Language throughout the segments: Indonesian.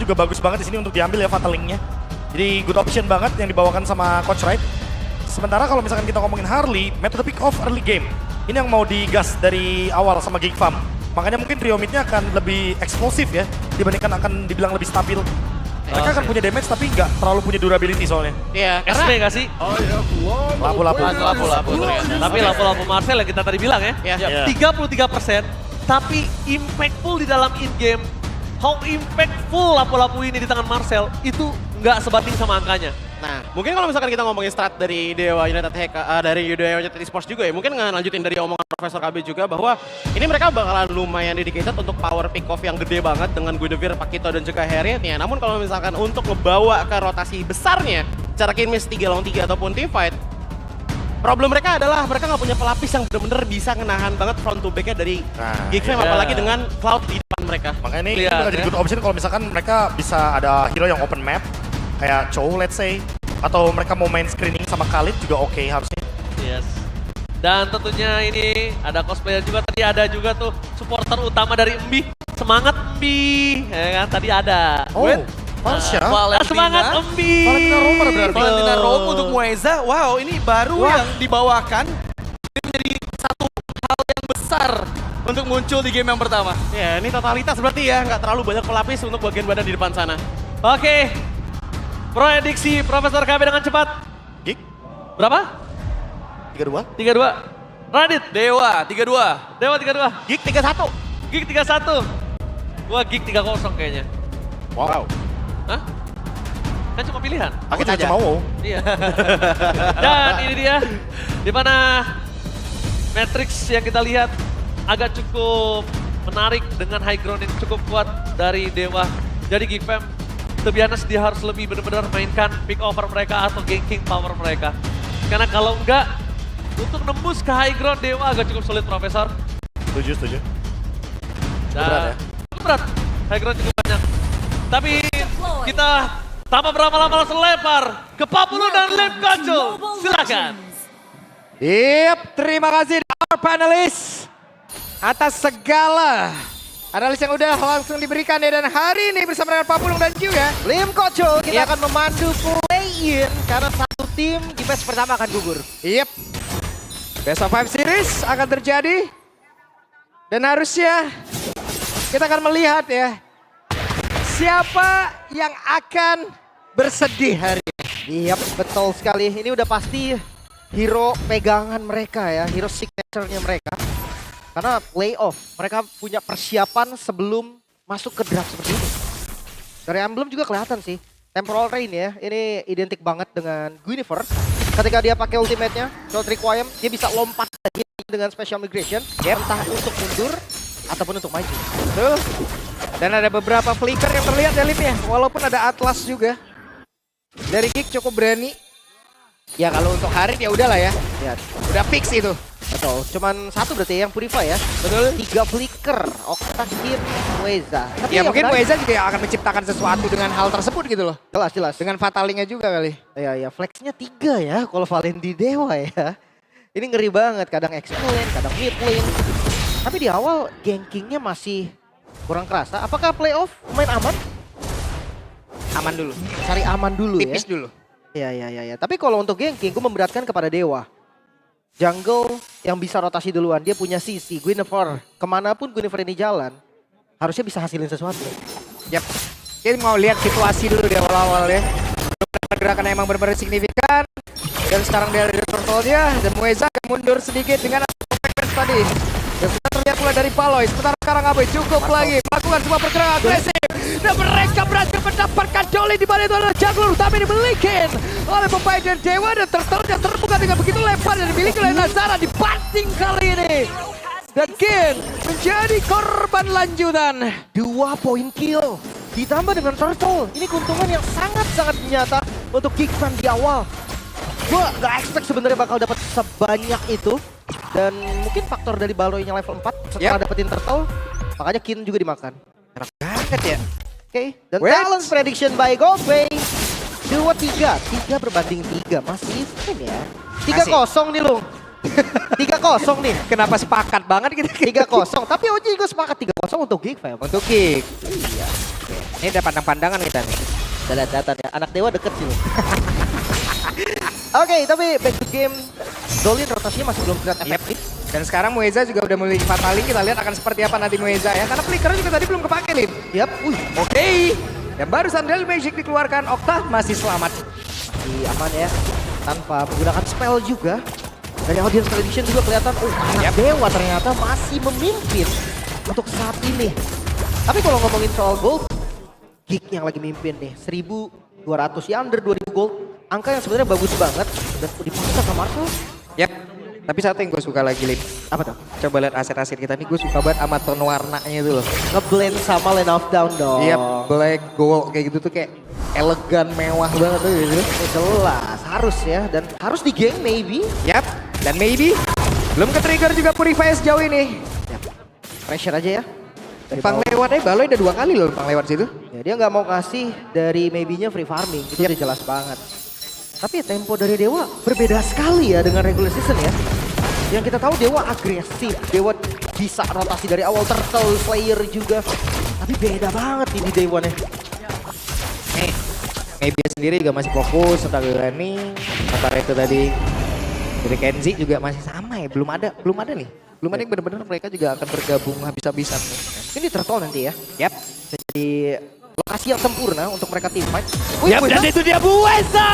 juga bagus banget di sini untuk diambil ya Fatal Link-nya. Jadi good option banget yang dibawakan sama Coach Wright. Sementara kalau misalkan kita ngomongin Harley, metode pick off early game. Ini yang mau digas dari awal sama Geek Farm. Makanya mungkin trio mid-nya akan lebih eksplosif ya, dibandingkan akan dibilang lebih stabil. Mereka akan punya damage tapi nggak terlalu punya durability soalnya. Iya, SP nggak sih? Lapu-lapu. Tapi lapu-lapu Marcel yang kita tadi bilang ya. Iya. 33%, tapi impactful di dalam in-game. How impactful lapu-lapu ini di tangan Marcel, itu nggak sebanding sama angkanya. Nah, mungkin kalau misalkan kita ngomongin strat dari Dewa United dari Dewa United Esports juga ya, mungkin ngelanjutin dari omongan Profesor KB juga bahwa ini mereka bakalan lumayan dedicated untuk power pick off yang gede banget dengan Guinevere, Pakito dan juga Harriet-nya. Namun kalau misalkan untuk ngebawa ke rotasi besarnya, cara Kinmis 3 lawan 3 ataupun team fight, problem mereka adalah mereka nggak punya pelapis yang bener-bener bisa ngenahan banget front to back-nya dari Geek Fam, apalagi dengan Cloud di depan mereka. Makanya ini bakal jadi good option kalau misalkan mereka bisa ada hero yang open map, kayak Chow let's say, atau mereka mau main screening sama Khalid juga oke harusnya. Yes. Dan tentunya ini ada cosplayer juga, tadi ada juga tuh supporter utama dari Embi. Semangat Embi, ya kan tadi ada. Oh, Varsha. Semangat Embi. Valentina Romer berarti. Valentina Rome untuk Mueza, wow ini baru yang dibawakan. Ini menjadi satu hal yang besar untuk muncul di game yang pertama. Ya, ini totalitas berarti ya, nggak terlalu banyak pelapis untuk bagian badan di depan sana. Oke. Prediksi Profesor KB dengan cepat. Geek Berapa? 32. 32. Radit. Dewa 32. Dewa 32. Geek 31. Geek 31. Gua Geek 30 kayaknya. Wow. Hah? Kan cuma pilihan. Aku juga cuma mau. Iya. Dan ini dia, di mana Matrix yang kita lihat agak cukup menarik dengan high ground yang cukup kuat dari Dewa. Jadi Geek Fam, to be honest, dia harus lebih benar-benar mainkan pick over mereka atau ganking power mereka. Karena kalau enggak, untuk nembus ke high ground Dewa agak cukup sulit, Profesor. Setuju. Berat ya? Berat, high ground cukup banyak. Tapi kita tanpa berlama-lama langsung lempar ke Papulu dan Lim Kacul. Silakan. Yep, terima kasih our panelists atas segala analis yang udah langsung diberikan ya. Dan hari ini bersama dengan Pak Pulung dan juga Lim Kocul kita akan memandu play-in karena satu tim di match pertama akan gugur. Yep, Best of 5 series akan terjadi dan harusnya kita akan melihat ya siapa yang akan bersedih hari ini. Yep, betul sekali. Ini udah pasti hero pegangan mereka ya, hero signature-nya mereka. Karena playoff, mereka punya persiapan sebelum masuk ke draft seperti itu. Dari emblem juga kelihatan sih. Temporal Rain ya, ini identik banget dengan Guinevere. Ketika dia pakai ultimate-nya, Short Requiem, dia bisa lompat lagi dengan Special Migration. Entah untuk mundur ataupun untuk maju. Betul. Dan ada beberapa flicker yang terlihat ya Lim ya. Walaupun ada Atlas juga. Dari Geek cukup berani. Ya kalau untuk Harit ya udahlah ya. Ya udah fix itu. Betul. Cuman satu berarti yang Purify ya. Betul. 3 flicker. Octakin, Mueza. Ya mungkin Mueza juga akan menciptakan sesuatu dengan hal tersebut gitu loh. Jelas. Dengan Fatalingnya juga kali. Ya flexnya 3 ya. Kalau Valendi Dewa ya. Ini ngeri banget. Kadang exit lane, kadang mid lane. Tapi di awal gankingnya masih kurang kerasa. Apakah playoff main aman? Aman dulu. Cari aman dulu Tipis ya. dulu. Ya. Tapi kalau untuk ganking gue memberatkan kepada Dewa. Jungle yang bisa rotasi duluan. Dia punya CC, Guinevere. Kemanapun Guinevere ini jalan, harusnya bisa hasilin sesuatu. Yap. Kita mau lihat situasi dulu di awal-awal ya. Gerakan emang benar-benar signifikan. Dan sekarang dia ada turtle-nya. Dan Mueza mundur sedikit dengan perfect tadi. Dan sudah terlihat mulai dari Paloy. Sementara sekarang Abe cukup lagi melakukan semua pergerakan agresif. Dan mereka berhasil mendapatkan Jolly di mana itu adalah jungle utama dimiliki oleh pemain dan Dewa. Dan turtle-nya terbuka dengan begitu lebar dan dimiliki oleh Nazara di banting kali ini. Dan Kin menjadi korban lanjutan. 2 point kill. Ditambah dengan turtle. Ini keuntungan yang sangat-sangat nyata untuk Geek Fam di awal. Gue gak expect sebenarnya bakal dapat sebanyak itu. Dan mungkin faktor dari Baloy-nya level 4 setelah dapetin turtle. Makanya Kin juga dimakan. Enak banget ya. Oke, dan balance prediction by Goldway. 2-3, 3 berbanding 3. Masih even ya. 3-0 nih Lung. 3-0 nih. Kenapa sepakat banget gitu? 3-0. Tapi Oji juga sepakat 3-0 untuk Geek Fam. Untuk kick. Iya. Ini ada pandang-pandangan kita nih. Kita lihat data ya. Anak Dewa deket sih loh. Oke, tapi back to game. Dolin rotasinya masih belum terlihat efektif. Dan sekarang Mueza juga udah memiliki Fataling. Kita lihat akan seperti apa nanti Mueza ya. Karena flicker juga tadi belum kepake, Lim. Yap, Oke. Dan barusan Del Magic dikeluarkan, Okta masih selamat. masih aman ya. Tanpa menggunakan spell juga. Dari audience prediction juga kelihatan, anak Dewa ternyata masih memimpin untuk saat ini. Tapi kalau ngomongin soal gold, Geek yang lagi mimpin nih, 1.200 ya, under 2.000 gold. Angka yang sebenarnya bagus banget dan dipaksa ke Marcel. Yap. Tapi satu yang gue suka lagi, Lim. Apa tuh? Coba lihat aset-aset kita nih, gue suka banget sama tone warnanya itu loh. Ngeblend sama Land of Down dong. Iya, black, gold, kayak gitu tuh kayak elegan, mewah banget tuh gitu. Jelas, harus ya. Dan harus di game maybe. Yap, dan maybe belum ke-trigger juga Purify sejauh ini. Pressure aja ya. Dari Pang bawah. lewat Baloy udah 2 kali loh Pang lewat situ. Ya, dia nggak mau kasih dari maybe-nya free farming. Itu udah jelas banget. Tapi ya, tempo dari Dewa berbeda sekali ya dengan regular season ya. Yang kita tahu Dewa agresif. Dewa bisa rotasi dari awal, Turtle Slayer juga. Tapi beda banget nih di Day One nya. Maybe sendiri juga masih fokus tentang running. Sementara itu tadi dari Kenzie juga masih sama ya. Belum ada nih. Belum ada yang benar-benar mereka juga akan bergabung habis-habisan nih. Ini Turtle nanti ya. Yap. Jadi lokasi yang sempurna untuk mereka team fight. Yap, dan itu dia Mueza!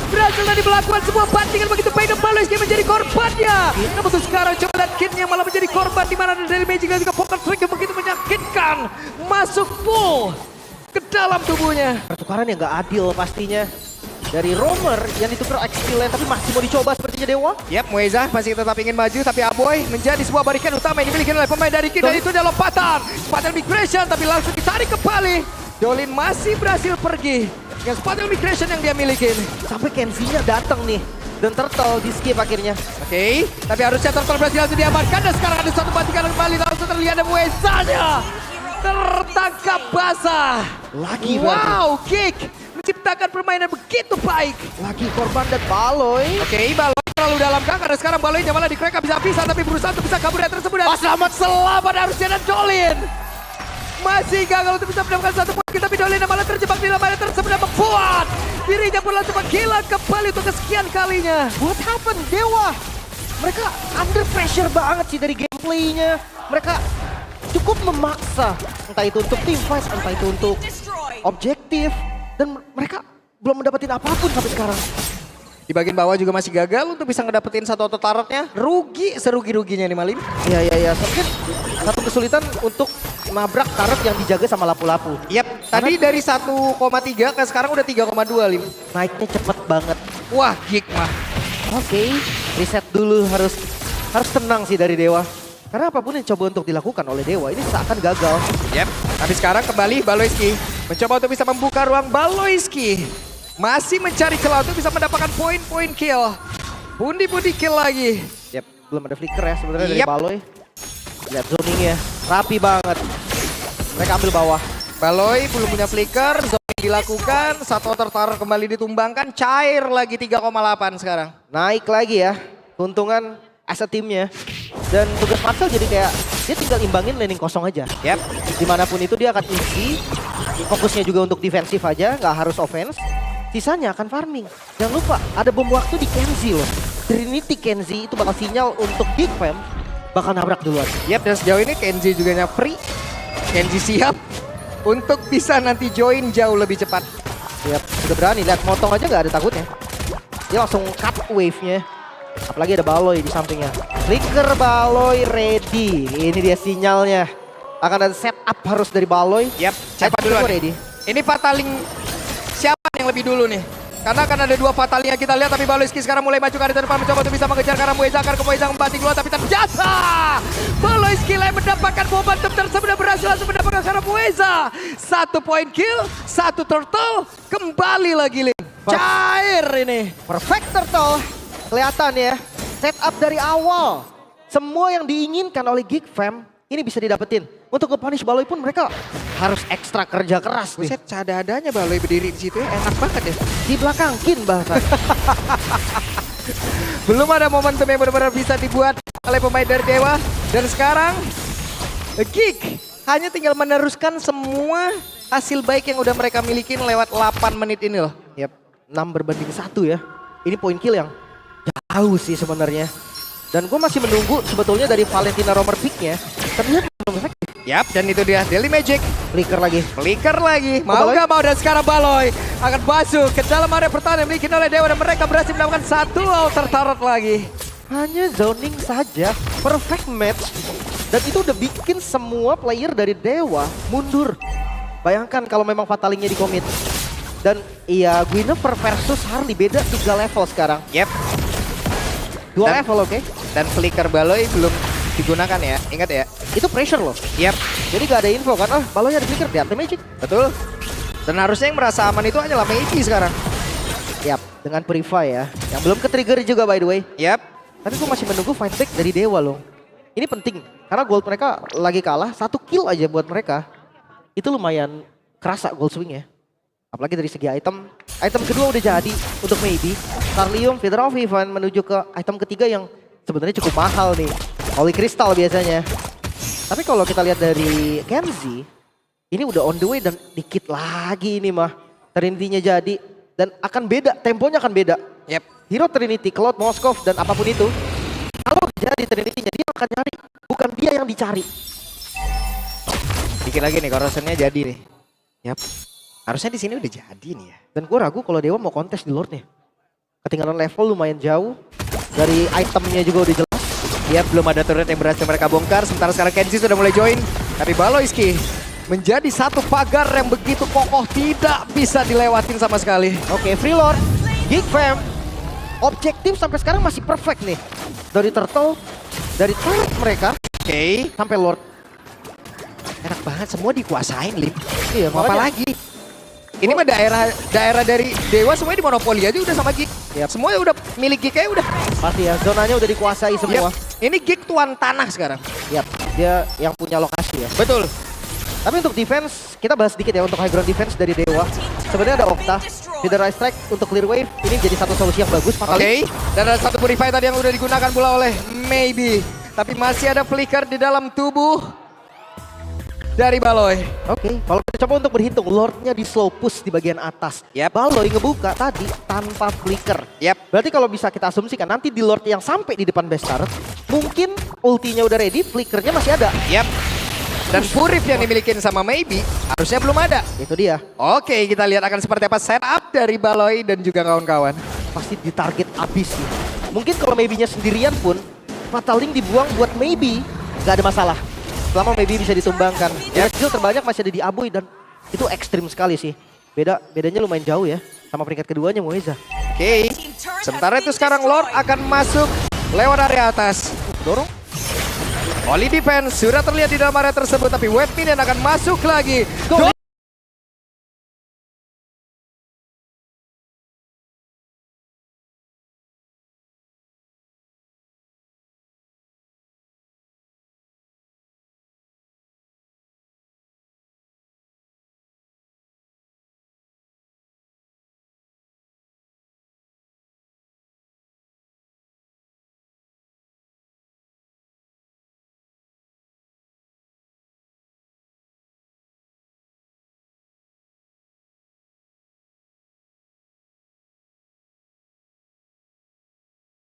Berhasil tadi melakukan sebuah bantingan begitu baik dan Baloy SK menjadi korbannya. Namun tuh sekarang coba lihat Kitnya malah menjadi korban di mana dari Magic dan juga Poker Trick yang begitu menyakitkan. Masuk full ke dalam tubuhnya. Pertukaran yang gak adil pastinya. Dari Roamer yang ditukar XP lane tapi masih mau dicoba sepertinya Dewa. Yap, Mueza masih tetap ingin maju tapi Aboy menjadi sebuah barikan utama yang dimiliki oleh pemain dari Kid. Dan itu dia lompatan. Sepatan migration tapi langsung ditarik kembali. Dolin masih berhasil pergi dengan sepatan migration yang dia miliki. Sampai Kenzie-nya datang nih. Dan Turtle di skip akhirnya. Oke, tapi harusnya Turtle berhasil langsung diamankan. Dan sekarang ada satu bantingan kembali langsung terlihat ada Muezanya. Tertangkap basah. Lagi Wow, Kick menciptakan permainan begitu baik. Lagi korban dan Baloy. Oke, Baloy terlalu dalam kah? Karena sekarang Baloy malah di-crack bisa-bisa tapi berusaha untuk bisa kabur dari tersebut. Dan selamat harusnya dan Dolin. Masih gagal untuk bisa mendapatkan satu poin, tapi Dolin malah terjebak di dalam area tersebut dan membuat dirinya pun langsung menghilang kembali untuk kesekian kalinya. What happened Dewa? Mereka under pressure banget sih dari gameplaynya. Mereka cukup memaksa. Entah itu untuk team fight, entah itu untuk objektif. Dan mereka belum mendapatkan apapun sampai sekarang. Di bagian bawah juga masih gagal untuk bisa ngedapetin satu auto turretnya. Rugi serugi-ruginya nih Malim. Iya. Mungkin satu kesulitan untuk nabrak turret yang dijaga sama lapu-lapu. Yap, tadi dari 1,3 ke sekarang udah 3,2 Lim. Naiknya cepet banget. Wah, Geek mah. Oke, reset dulu harus tenang sih dari Dewa. Karena apapun yang coba untuk dilakukan oleh Dewa ini seakan gagal. Yap, tapi sekarang kembali Baloyski mencoba untuk bisa membuka ruang. Baloyski masih mencari celah untuk bisa mendapatkan poin-poin kill. Pundi-pundi kill lagi. Yap, belum ada flicker ya sebenarnya dari Yap. Baloy. Lihat zoningnya, rapi banget. Mereka ambil bawah. Baloy belum punya flicker, zoning dilakukan, satu tertar kembali ditumbangkan, cair lagi 3,8 sekarang. Naik lagi ya, keuntungan as a timnya. Dan tugas Marcel jadi kayak, dia tinggal imbangin laning kosong aja. Yap. Dimanapun itu dia akan easy, fokusnya juga untuk defensif aja, nggak harus offense. Sisanya akan farming. Jangan lupa, ada bom waktu di Kenzie loh. Trinity Kenzie itu bakal sinyal untuk Big Fam, bakal nabrak duluan. Yap, dan sejauh ini Kenzie juga free. Kenzie siap untuk bisa nanti join jauh lebih cepat. Yap, udah berani, lihat motong aja nggak ada takutnya. Dia langsung cut wave-nya. Apalagi ada Baloy di sampingnya. Flicker Baloy ready. Ini dia sinyalnya. Akan ada setup harus dari Baloy. Yap, siapa duluan? Ready. Ini Fataling siapa yang lebih dulu nih? Karena akan ada dua Fataling yang kita lihat, tapi Baloyski sekarang mulai maju ke arah depan mencoba untuk bisa mengejar karena Mueza akan ke Mueza membanting dulu, tapi ternyata Baloyski lain mendapatkan momentum tersebut dan berhasil langsung mendapatkan karena Mueza. 1 poin kill, 1 turtle, kembali lagi Lin. Cair ini. Perfect Turtle. Kelihatan ya. Setup dari awal. Semua yang diinginkan oleh Geek Fam ini bisa didapetin. Untuk nge-punish Baloy pun mereka harus ekstra kerja keras nih. Buset, cada-adanya Baloy berdiri di situ ya, enak banget ya. Di belakang Kin bahkan. Belum ada momentum yang benar-benar bisa dibuat oleh pemain dari Dewa. Dan sekarang Geek hanya tinggal meneruskan semua hasil baik yang udah mereka milikin lewat 8 menit ini loh. Yap, 6-1 ya. Ini poin kill yang jauh sih sebenarnya. Dan gue masih menunggu sebetulnya dari Valentina Romer pick-nya. Ternyata belum efektif. Yap, dan itu dia Daily Magic. Flicker lagi. Flicker lagi. Mau Baloy. gak mau, dan sekarang Baloy akan masuk ke dalam area pertahanan yang dimiliki oleh Dewa. Dan mereka berhasil mendapatkan satu outer turret lagi. Hanya zoning saja. Perfect match. Dan itu udah bikin semua player dari Dewa mundur. Bayangkan kalau memang Fatalingnya di commit. Dan iya, Guinevere versus Harley beda 3 level sekarang. Yap. 2 Dan- level oke. Dan flicker Baloy belum digunakan ya. Ingat ya. Itu pressure loh. Yap. Jadi gak ada info kan, Baloy ada flicker, dia ada magic. Betul. Dan harusnya yang merasa aman itu hanyalah Maybe sekarang. Yap, dengan Purify ya. Yang belum ke-trigger juga by the way. Yap. Tapi gue masih menunggu fight back dari Dewa loh. Ini penting, karena gold mereka lagi kalah, 1 kill aja buat mereka. Itu lumayan kerasa gold swing ya. Apalagi dari segi item. Item kedua udah jadi untuk Maybe. Starlium, Feather of Heaven menuju ke item ketiga yang sebenarnya cukup mahal nih. Holy Crystal biasanya. Tapi kalau kita lihat dari Kenzie, ini udah on the way dan dikit lagi ini mah. Trinity-nya jadi dan akan beda, temponya akan beda. Yap. Hero Trinity, Cloud, Moskov, dan apapun itu. Kalau jadi Trinity-nya, dia akan nyari. Bukan dia yang dicari. Dikit lagi nih corrosionnya jadi nih. Yap. Harusnya di sini udah jadi nih ya. Dan gue ragu kalau Dewa mau kontes di Lordnya. Ketinggalan level lumayan jauh. Dari itemnya juga udah jelas. Ya, belum ada turret yang berhasil mereka bongkar. Sementara sekarang Kenzie sudah mulai join. Tapi Baloyski menjadi satu pagar yang begitu kokoh, tidak bisa dilewatin sama sekali. Oke, Free Lord, Geek Fam. Objektif sampai sekarang masih perfect nih. Dari Turtle, dari turret mereka, Oke. sampai Lord. Enak banget, semua dikuasain, Lim. Iya, Mau apa makanya. lagi? Ini mah daerah dari Dewa semuanya di monopoli aja udah sama Geek. Yap. Semuanya udah milik Geek aja udah. Pasti ya, zonanya udah dikuasai semua. Yap. Ini Geek tuan tanah sekarang. Yap, dia yang punya lokasi ya. Betul. Tapi untuk defense, kita bahas sedikit ya untuk high ground defense dari Dewa. Sebenarnya ada Octa, Feather Eye Strike untuk clear wave. Ini jadi satu solusi yang bagus. Oke. Dan ada satu Purify tadi yang udah digunakan pula oleh Maybe. Tapi masih ada flicker di dalam tubuh dari Baloy. Oke, kalau kita coba untuk berhitung, Lordnya di slow push di bagian atas. Yap. Baloy ngebuka tadi tanpa flicker. Yap. Berarti kalau bisa kita asumsikan nanti di Lord yang sampai di depan base turret, mungkin ultinya udah ready, flickernya masih ada. Yap. Dan Purif yang dimilikin sama Maybe harusnya belum ada. Itu dia. Oke, kita lihat akan seperti apa setup dari Baloy dan juga kawan-kawan. Pasti ditarget abis sih. Mungkin kalau Maybe-nya sendirian pun, Fatal Link dibuang buat Maybe, nggak ada masalah. Selama Maybe bisa ditumbangkan. Ya, skill terbanyak masih ada di Aboy dan itu ekstrim sekali sih. Bedanya lumayan jauh ya. Sama peringkat keduanya Moeza. Oke. Sementara itu sekarang Lord akan masuk lewat area atas. Dorong. Holy Defense sudah terlihat di dalam area tersebut, tapi Wet Minion akan masuk lagi. Go.